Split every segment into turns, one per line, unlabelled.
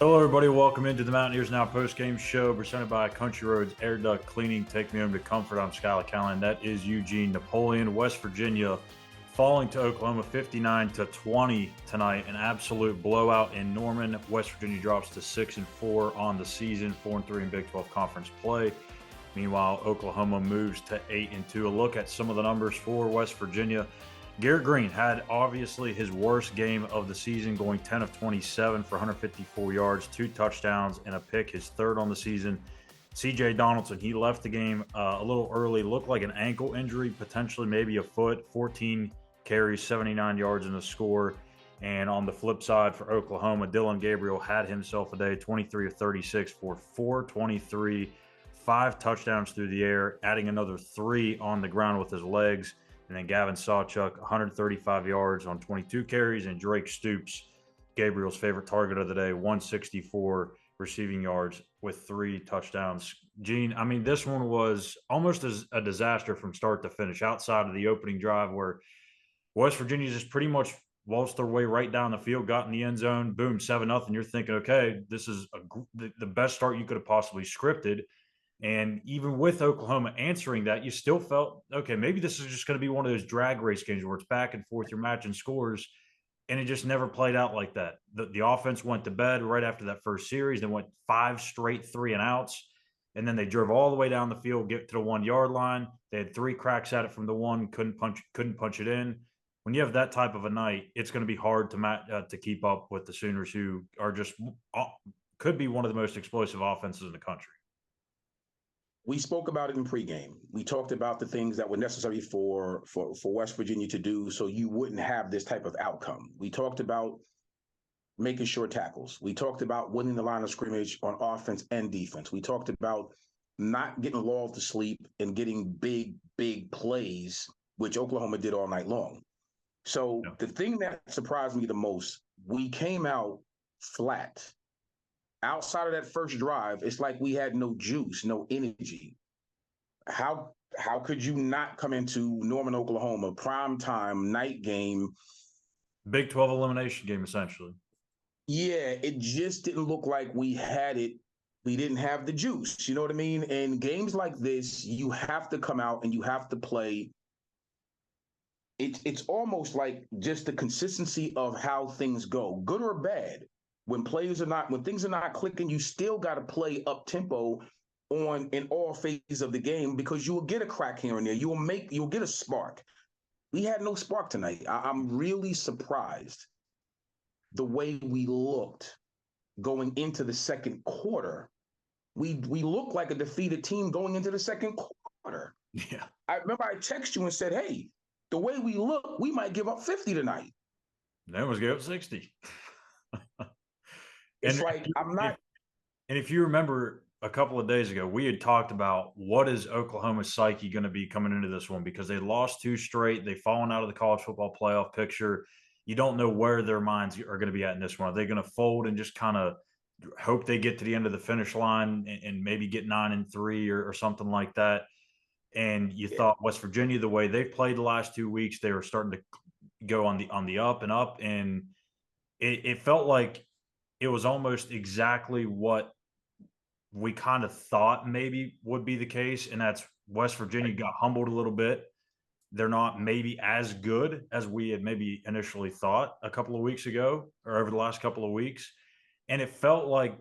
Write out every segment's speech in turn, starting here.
Hello, everybody. Welcome into the Mountaineers Now postgame show presented by Country Roads Air Duct Cleaning. Take me home to comfort. I'm Schuyler, Callihan. That is Eugene. Napoleon, West Virginia, falling to Oklahoma 59-20 tonight. An absolute blowout in Norman. West Virginia drops to 6-4 on the season, 4-3 in Big 12 conference play. Meanwhile, Oklahoma moves to 8-2. A look at some of the numbers for West Virginia. Garrett Green had obviously his worst game of the season, going 10 of 27 for 154 yards, 2 touchdowns, and a pick, his third on the season. C.J. Donaldson, he left the game a little early, looked like an ankle injury, potentially maybe a foot, 14 carries, 79 yards in the score. And on the flip side for Oklahoma, Dillon Gabriel had himself a day, 23 of 36 for 423, 5 touchdowns through the air, adding another 3 on the ground with his legs. And then Gavin Sawchuk, 135 yards on 22 carries. And Drake Stoops, Gabriel's favorite target of the day, 164 receiving yards with 3 touchdowns. Gene, I mean, this one was almost as a disaster from start to finish outside of the opening drive where West Virginia just pretty much waltzed their way right down the field, got in the end zone, boom, 7-0. You're thinking, okay, this is the best start you could have possibly scripted. And even with Oklahoma answering that, you still felt, okay, maybe this is just going to be one of those drag race games where it's back and forth, you're matching scores. And it just never played out like that. The offense went to bed right after that first series. They went 5 straight 3-and-outs. And then they drove all the way down the field, get to the 1-yard line. They had 3 cracks at it from the one, couldn't punch it in. When you have that type of a night, it's going to be hard to keep up with the Sooners, who are just could be one of the most explosive offenses in the country.
We spoke about it in pregame. We talked about the things that were necessary for West Virginia to do so you wouldn't have this type of outcome. We talked about making short tackles. We talked about winning the line of scrimmage on offense and defense. We talked about not getting lulled to sleep and getting big plays, which Oklahoma did all night long. So the thing that surprised me the most, we came out flat. Outside of that first drive, it's like we had no juice, no energy. How could you not come into Norman, Oklahoma, primetime night game?
Big 12 elimination game, essentially.
Yeah, it just didn't look like we had it. We didn't have the juice. You know what I mean? And games like this, you have to come out and you have to play. It's almost like just the consistency of how things go, good or bad. When things are not clicking, you still got to play up tempo in all phases of the game, because you will get a crack here and there. You'll get a spark. We had no spark tonight. I'm really surprised the way we looked going into the second quarter. We looked like a defeated team going into the second quarter.
Yeah.
I remember I texted you and said, hey, the way we look, we might give up 50 tonight.
They almost gave up 60.
It's like I'm not.
And if you remember a couple of days ago, we had talked about what is Oklahoma's psyche going to be coming into this one, because they lost 2 straight. They've fallen out of the college football playoff picture. You don't know where their minds are going to be at in this one. Are they going to fold and just kind of hope they get to the end of the finish line and maybe get 9-3 or something like that? And you thought West Virginia, the way they've played the last 2 weeks, they were starting to go on the up and up, and it felt like it was almost exactly what we kind of thought maybe would be the case, and that's West Virginia got humbled a little bit. They're not maybe as good as we had maybe initially thought a couple of weeks ago or over the last couple of weeks. And it felt like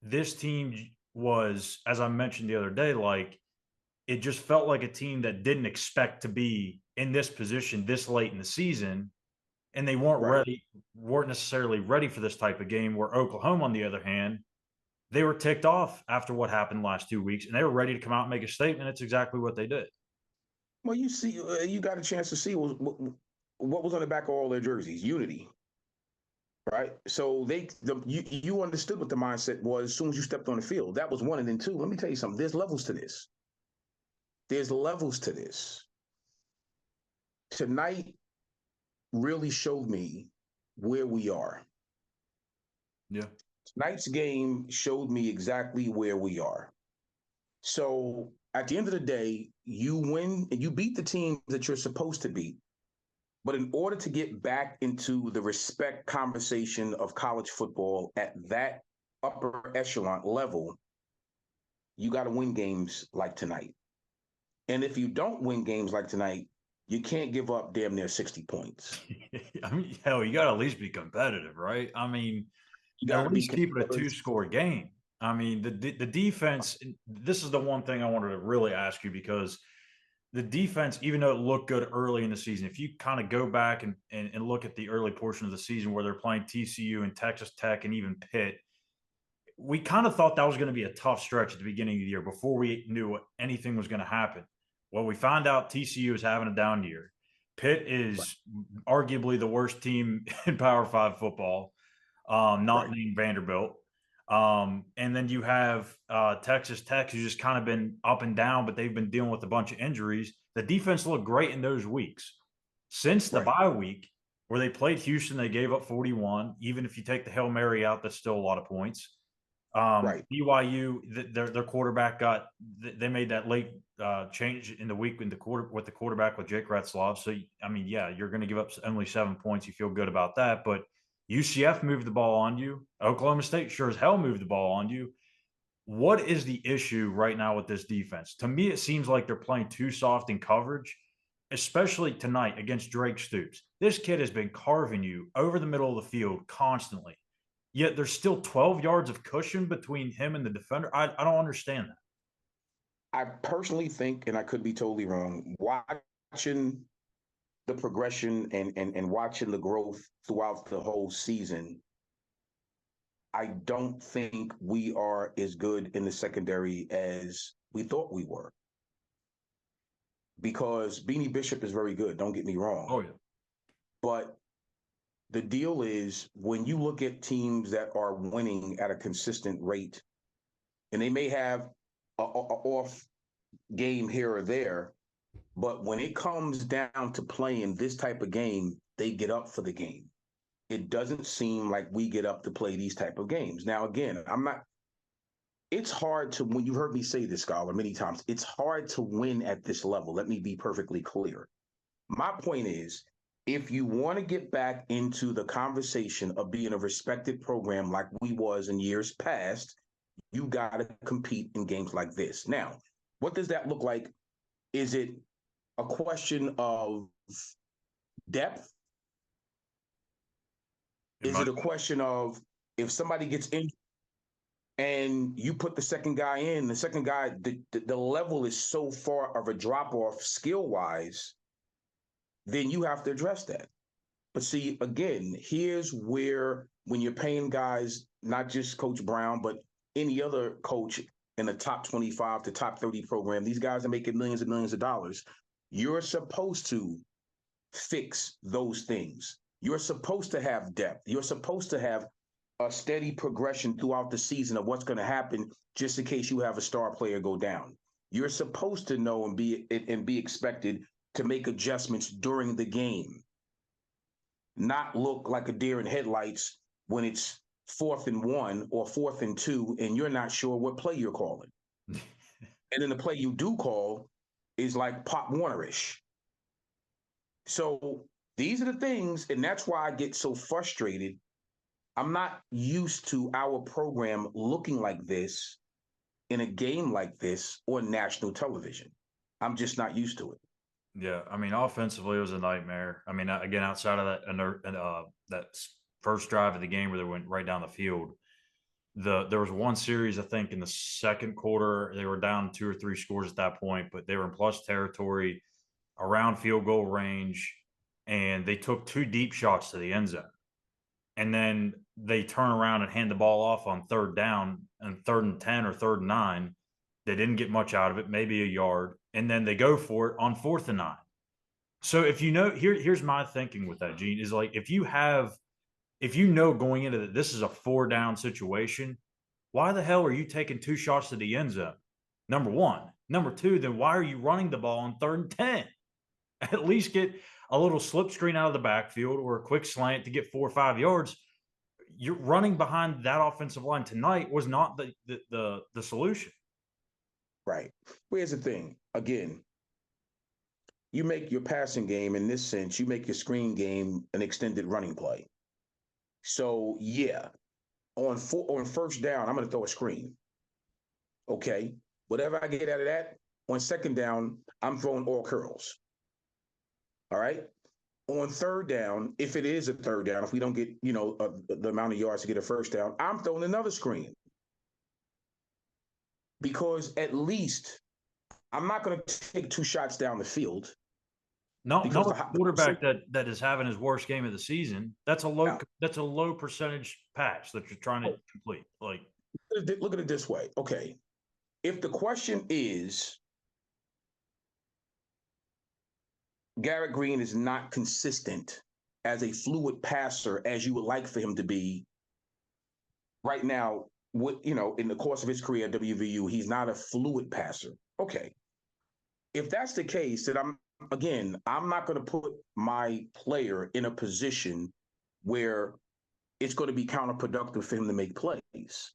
this team was, as I mentioned the other day, like it just felt like a team that didn't expect to be in this position this late in the season. And they weren't necessarily ready for this type of game, where Oklahoma, on the other hand, they were ticked off after what happened the last 2 weeks, and they were ready to come out and make a statement. It's exactly what they did.
Well, you see, you got a chance to see what was on the back of all their jerseys: unity, right? So you understood what the mindset was as soon as you stepped on the field. That was one, and then two. Let me tell you something. There's levels to this. Tonight really showed me where we are.
Yeah.
Tonight's game showed me exactly where we are. So at the end of the day, you win and you beat the team that you're supposed to beat. But in order to get back into the respect conversation of college football at that upper echelon level, you got to win games like tonight. And if you don't win games like tonight, you can't give up damn near 60 points.
I mean, hell, you got to at least be competitive, right? I mean,
You got to
at
be
least keep it a
competitive.
two-score game. I mean, the defense. This is the one thing I wanted to really ask you because the defense, even though it looked good early in the season, if you kind of go back and look at the early portion of the season where they're playing TCU and Texas Tech and even Pitt, we kind of thought that was going to be a tough stretch at the beginning of the year before we knew what anything was going to happen. Well, we found out TCU is having a down year. Pitt
Right.
is arguably the worst team in Power Five football, not
Right.
named Vanderbilt. And then you have Texas Tech, who's just kind of been up and down, but they've been dealing with a bunch of injuries. The defense looked great in those weeks. Since the
Right.
bye week, where they played Houston, they gave up 41. Even if you take the Hail Mary out, that's still a lot of points.
Right.
BYU, their quarterback they made that late change in the week with the quarterback with Jake Retzloff. So I mean, yeah, you're going to give up only 7 points. You feel good about that, but UCF moved the ball on you. Oklahoma State sure as hell moved the ball on you. What is the issue right now with this defense? To me, it seems like they're playing too soft in coverage, especially tonight against Drake Stoops. This kid has been carving you over the middle of the field constantly. Yet there's still 12 yards of cushion between him and the defender. I don't understand that.
I personally think, and I could be totally wrong, watching the progression and watching the growth throughout the whole season, I don't think we are as good in the secondary as we thought we were. Because Beanie Bishop is very good, don't get me wrong.
Oh, yeah.
But the deal is when you look at teams that are winning at a consistent rate, and they may have a off game here or there, but when it comes down to playing this type of game, they get up for the game. It doesn't seem like we get up to play these type of games. Now, again, it's hard to, when you heard me say this, Scholar, many times, it's hard to win at this level. Let me be perfectly clear. My point is, if you want to get back into the conversation of being a respected program like we was in years past, you got to compete in games like this. Now, what does that look like? Is it a question of depth? Is it a question of if somebody gets injured and you put the second guy in, the second guy, the level is so far of a drop off skill wise, then you have to address that. But see, again, here's where when you're paying guys, not just Coach Brown, but any other coach in the top 25 to top 30 program, these guys are making millions and millions of dollars. You're supposed to fix those things. You're supposed to have depth. You're supposed to have a steady progression throughout the season of what's going to happen just in case you have a star player go down. You're supposed to know and be expected to make adjustments during the game, not look like a deer in headlights when it's 4th and 1 or 4th and 2 and you're not sure what play you're calling. And then the play you do call is like Pop Warner-ish. So these are the things, and that's why I get so frustrated. I'm not used to our program looking like this in a game like this on national television. I'm just not used to it.
Yeah, I mean, offensively, it was a nightmare. I mean, again, outside of that first drive of the game where they went right down the field, there was one series I think in the second quarter they were down 2 or 3 scores at that point, but they were in plus territory, around field goal range, and they took 2 deep shots to the end zone, and then they turn around and hand the ball off on third down and 3rd and 10 or 3rd and 9. They didn't get much out of it, maybe a yard, and then they go for it on 4th and 9. So if you know, here's my thinking with that, Gene, is like if you know going into this is a 4-down situation, why the hell are you taking 2 shots to the end zone? Number one. Number two, then why are you running the ball on 3rd and 10? At least get a little slip screen out of the backfield or a quick slant to get 4 or 5 yards. You're running behind that offensive line tonight was not the solution.
Right. Well, here's the thing. Again, you make your passing game in this sense, you make your screen game an extended running play. So, yeah, on first down, I'm going to throw a screen. Okay. Whatever I get out of that, on second down, I'm throwing all curls. All right. On third down, if it is a third down, if we don't get, the amount of yards to get a first down, I'm throwing another screen. Because at least I'm not going to take 2 shots down the field.
No, quarterback that is having his worst game of the season. That's a low percentage patch that you're trying to complete. Like,
look at it this way. Okay. If the question is Garrett Green is not consistent as a fluid passer as you would like for him to be right now, in the course of his career at WVU, he's not a fluid passer. Okay. If that's the case, then I'm not going to put my player in a position where it's going to be counterproductive for him to make plays.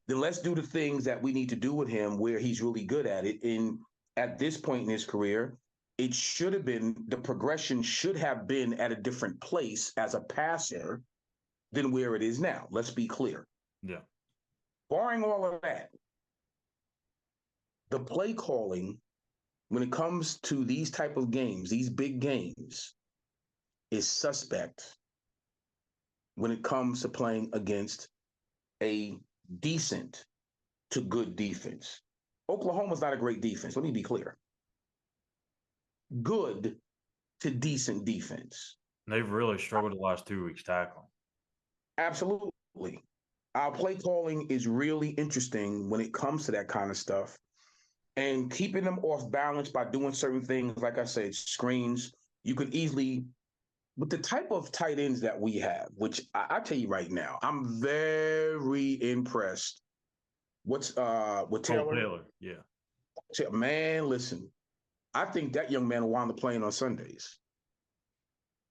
Then let's do the things that we need to do with him where he's really good at it. And at this point in his career, the progression should have been at a different place as a passer than where it is now. Let's be clear.
Yeah.
Barring all of that, the play calling when it comes to these type of games, these big games, is suspect when it comes to playing against a decent to good defense. Oklahoma's not a great defense. Let me be clear. Good to decent defense.
They've really struggled the last 2 weeks tackling.
Absolutely. Our play calling is really interesting when it comes to that kind of stuff. And keeping them off balance by doing certain things, like I said, screens, you could easily, with the type of tight ends that we have, which I tell you right now, I'm very impressed. With Taylor?
Yeah.
Man, listen, I think that young man will wind up playing on Sundays.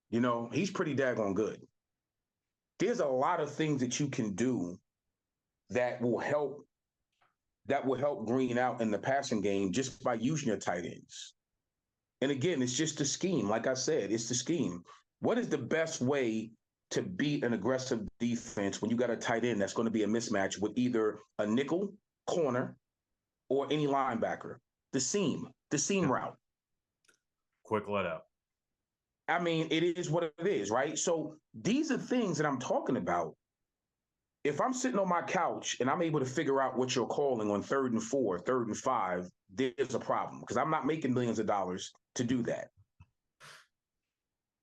He's pretty daggone good. There's a lot of things that you can do that will help Green out in the passing game just by using your tight ends. And again, it's just the scheme. Like I said, it's the scheme. What is the best way to beat an aggressive defense when you got a tight end that's going to be a mismatch with either a nickel, corner, or any linebacker? The seam route.
Quick let out.
I mean, it is what it is, right? So these are things that I'm talking about. If I'm sitting on my couch and I'm able to figure out what you're calling on 3rd and 4, 3rd and 5, there's a problem because I'm not making millions of dollars to do that.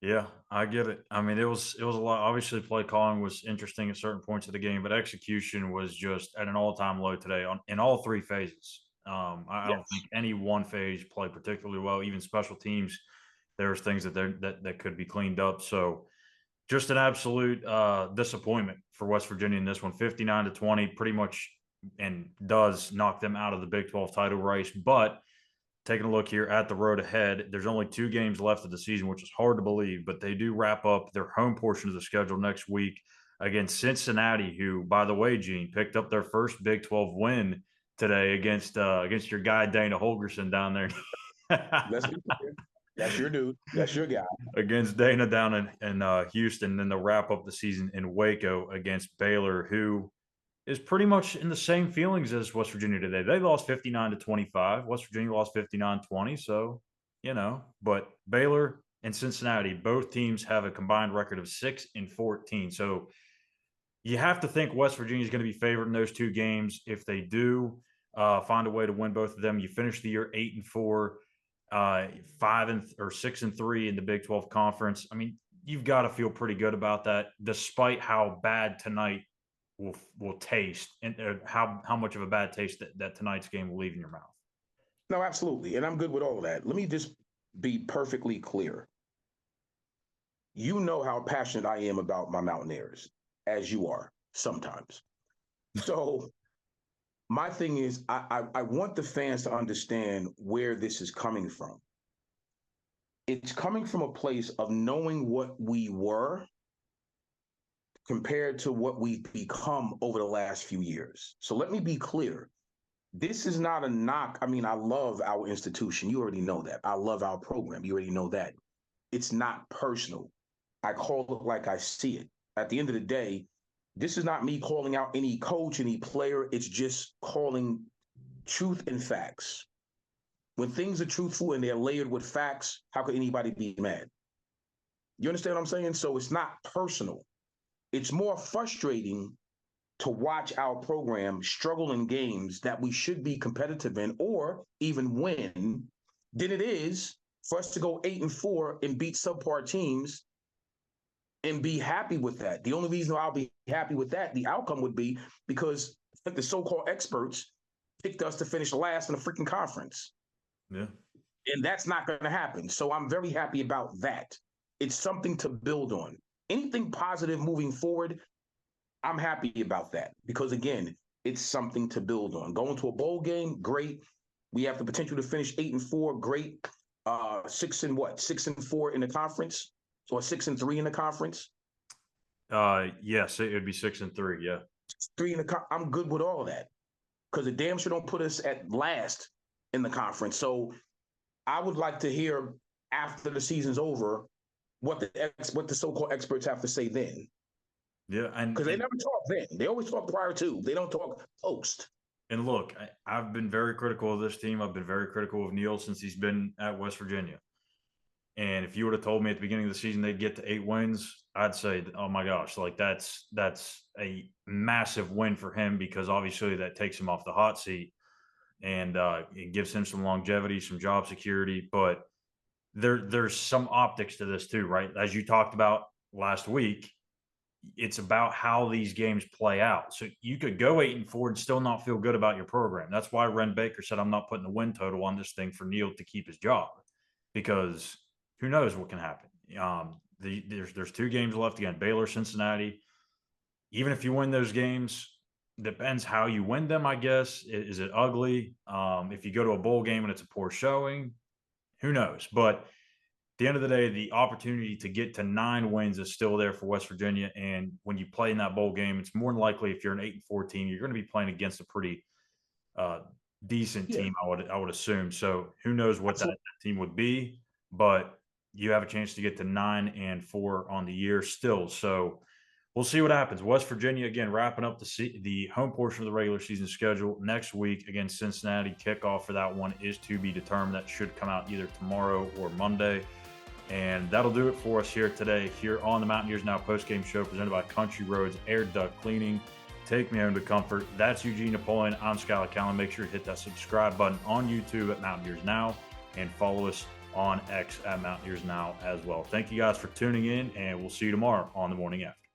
Yeah, I get it. I mean, it was a lot. Obviously, play calling was interesting at certain points of the game, but execution was just at an all-time low today in all 3 phases. I don't think any one phase played particularly well. Even special teams, there's things that could be cleaned up. So just an absolute disappointment for West Virginia in this one, 59-20, pretty much, and does knock them out of the Big 12 title race. But taking a look here at the road ahead, there's only 2 games left of the season, which is hard to believe, but they do wrap up their home portion of the schedule next week against Cincinnati, who, by the way, Gene, picked up their first Big 12 win today against your guy Dana Holgerson down there.
That's your dude. That's your guy.
Against Dana down in Houston. Then they'll wrap up the season in Waco against Baylor, who is pretty much in the same feelings as West Virginia today. They lost 59-25. West Virginia lost 59-20. So, but Baylor and Cincinnati, both teams have a combined record of 6-14. So you have to think West Virginia is going to be favored in those 2 games. If they do find a way to win both of them, you finish the year 8-4. 6-3 in the Big 12 conference. I mean, you've got to feel pretty good about that, despite how bad tonight will taste and how much of a bad taste that tonight's game will leave in your mouth.
No, absolutely. And I'm good with all of that. Let me just be perfectly clear. You know how passionate I am about my Mountaineers, as you are sometimes. So my thing is, I want the fans to understand where this is coming from. It's coming from a place of knowing what we were compared to what we've become over the last few years. So let me be clear. This is not a knock. I mean, I love our institution. You already know that. I love our program. You already know that. It's not personal. I call it like I see it. At the end of the day, this is not me calling out any coach, any player. It's just calling truth and facts. When things are truthful and they're layered with facts, how could anybody be mad? You understand what I'm saying? So it's not personal. It's more frustrating to watch our program struggle in games that we should be competitive in or even win than it is for us to go 8-4 and beat subpar teams and be happy with that. The only reason I'll be happy with that, the outcome would be because the so-called experts picked us to finish last in the freaking conference.
Yeah.
And that's not going to happen. So I'm very happy about that. It's something to build on. Anything positive moving forward, I'm happy about that because, again, it's something to build on. Going to a bowl game, great. We have the potential to finish 8-4, great. 6-4 in the conference, or 6-3 in the conference.
Yes, it would be 6-3. Yeah,
3 in the. I'm good with all that because the damn sure don't put us at last in the conference. So I would like to hear after the season's over what the so-called experts have to say then.
Yeah, and
because they never talk then. They always talk prior to. They don't talk post.
And look, I've been very critical of this team. I've been very critical of Neal since he's been at West Virginia. And if you would have told me at the beginning of the season they'd get to 8 wins, I'd say, oh my gosh, like that's a massive win for him because obviously that takes him off the hot seat and it gives him some longevity, some job security. But there's some optics to this too, right? As you talked about last week, it's about how these games play out. So you could go 8-4 and still not feel good about your program. That's why Ren Baker said, I'm not putting a win total on this thing for Neal to keep his job because who knows what can happen. There's 2 games left again, Baylor, Cincinnati. Even if you win those games, depends how you win them, I guess. Is it ugly? If you go to a bowl game and it's a poor showing, who knows? But at the end of the day, the opportunity to get to 9 wins is still there for West Virginia. And when you play in that bowl game, it's more than likely if you're an 8-4 team, you're going to be playing against a pretty decent team, I would assume. So who knows what that team would be, but you have a chance to get to 9-4 on the year still. So we'll see what happens. West Virginia, again, wrapping up the home portion of the regular season schedule next week against Cincinnati. Kickoff for that one is to be determined. That should come out either tomorrow or Monday. And that'll do it for us here today, here on the Mountaineers Now postgame show presented by Country Roads Air Duct Cleaning. Take me home to comfort. That's Eugene, Napoleon. I'm Schuyler. Make sure to hit that subscribe button on YouTube at Mountaineers Now and follow us on X at Mountaineers Now as well. Thank you guys for tuning in, and we'll see you tomorrow on the morning after.